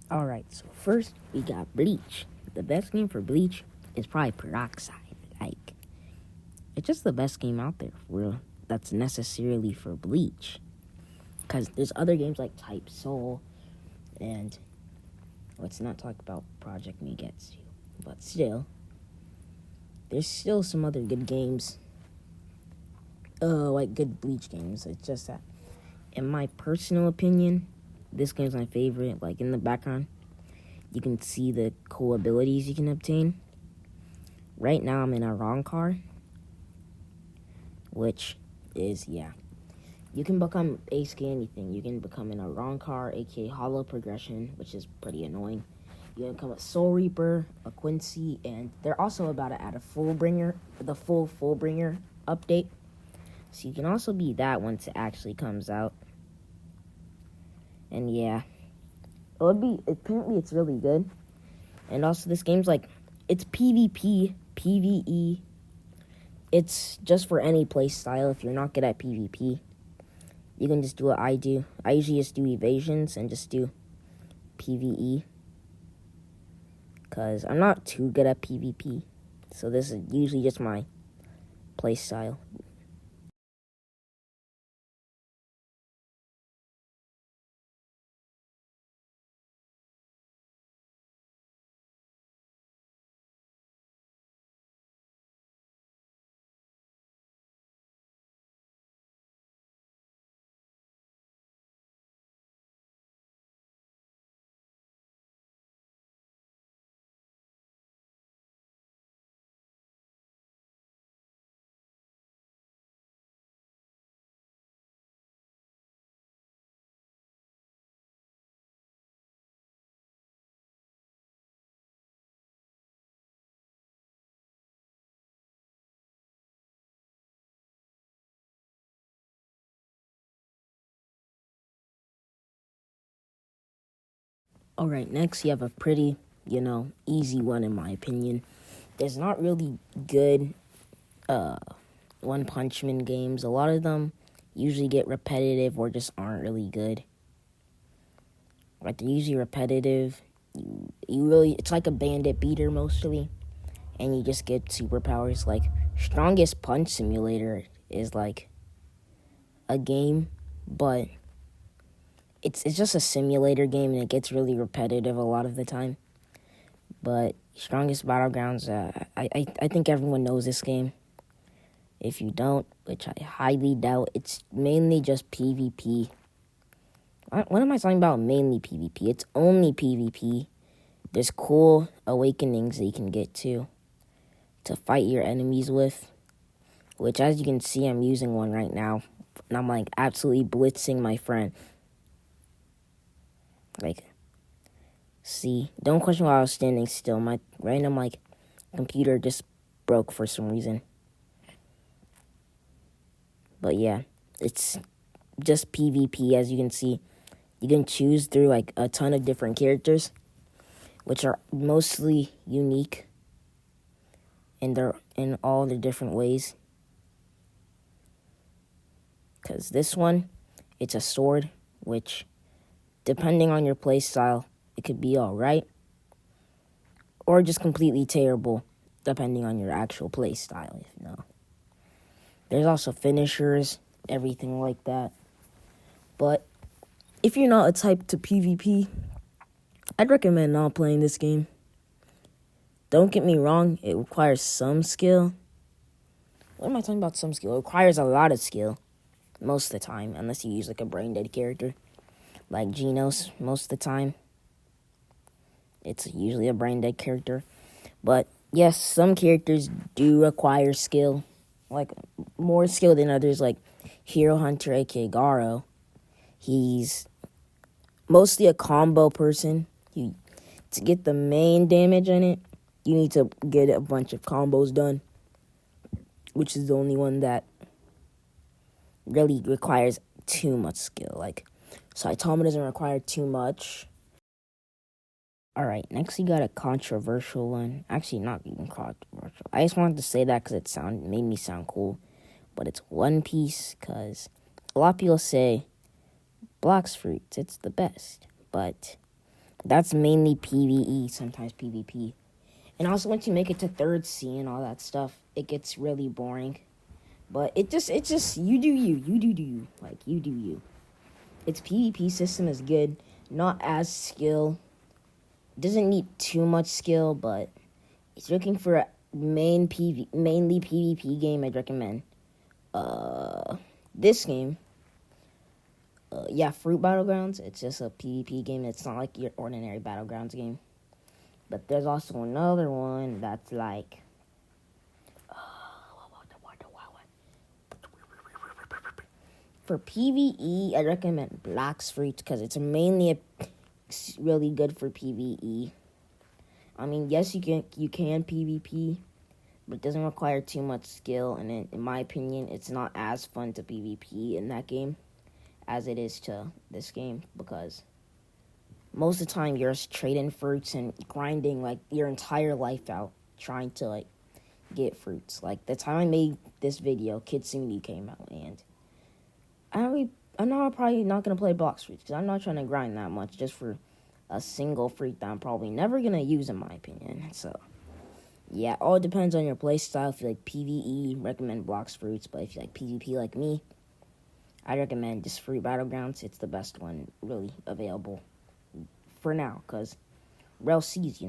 Alright, so first we got Bleach. The best game for Bleach is probably Peroxide. Like, it's just the best game out there for real that's necessarily for Bleach. Because there's other games like Type Soul, and let's not talk about Project Megetsu. But still, there's still some other good games, like good Bleach games. It's just that, in my personal opinion, this game's my favorite. Like, in the background, you can see the cool abilities you can obtain. Right now, I'm in a wrong car, which is, yeah. You can become basically anything. You can become in a wrong car, aka hollow progression, which is pretty annoying. You can become a Soul Reaper, a Quincy, and they're also about to add a the Fullbringer update. So you can also be that once it actually comes out. And yeah, apparently it's really good. And also this game's like, it's PvP, PvE. It's just for any play style. If you're not good at PvP, you can just do what I do. I usually just do evasions and just do PvE. Because I'm not too good at PvP. So this is usually just my play style. Alright, next you have a pretty, easy one in my opinion. There's not really good One Punch Man games. A lot of them usually get repetitive or just aren't really good. Like, they're usually repetitive. It's like a bandit beater mostly. And you just get superpowers. Like, Strongest Punch Simulator is like a game, but it's just a simulator game, and it gets really repetitive a lot of the time. But Strongest Battlegrounds, I think everyone knows this game. If you don't, which I highly doubt, it's mainly just PvP. What am I talking about mainly PvP? It's only PvP. There's cool awakenings that you can get to fight your enemies with, which, as you can see, I'm using one right now. And I'm like absolutely blitzing my friend. Like, see, don't question why I was standing still. My random computer just broke for some reason. But yeah, it's just PvP. As you can see, you can choose through a ton of different characters, which are mostly unique, and they're in all the different ways. Because this one, it's a sword, which, depending on your play style, it could be alright, or just completely terrible, depending on your actual play style, if you know. There's also finishers, everything like that. But if you're not a type to PvP, I'd recommend not playing this game. Don't get me wrong, it requires some skill. What am I talking about, some skill? It requires a lot of skill, most of the time, unless you use a brain-dead character, like Genos, most of the time. It's usually a brain-dead character. But yes, some characters do require skill, like more skill than others, like Hero Hunter, aka Garo. He's mostly a combo person. To get the main damage in it, you need to get a bunch of combos done, which is the only one that really requires too much skill. Like, Saitama doesn't require too much. Alright, next we got a controversial one. Actually, not even controversial. I just wanted to say that because made me sound cool. But it's One Piece, because a lot of people say Blox Fruits, it's the best. But That's mainly PvE, sometimes PvP. And also once you make it to third sea and all that stuff, it gets really boring. But it's just you do you. You do you. Like you do you. Its PvP system is good, not as skill. Doesn't need too much skill, but if you're looking for a mainly PvP game, I'd recommend this game. Yeah, Fruit Battlegrounds. It's just a PvP game. It's not like your ordinary Battlegrounds game. But there's also another one that's like for PvE. I recommend Black's Fruit because it's mainly really good for PvE. I mean, yes, you can PvP, but it doesn't require too much skill. And in my opinion, it's not as fun to PvP in that game as it is to this game because most of the time you're just trading fruits and grinding like your entire life out trying to like get fruits. Like the time I made this video, Kitsune came out, and I'm probably not gonna play box fruits because I'm not trying to grind that much just for a single fruit that I'm probably never gonna use in my opinion. So yeah, all depends on your play style. If you like PvE, recommend blocks fruits, but if you like PvP like me, I recommend just Fruit Battlegrounds. It's the best one really available for now because Rel C's,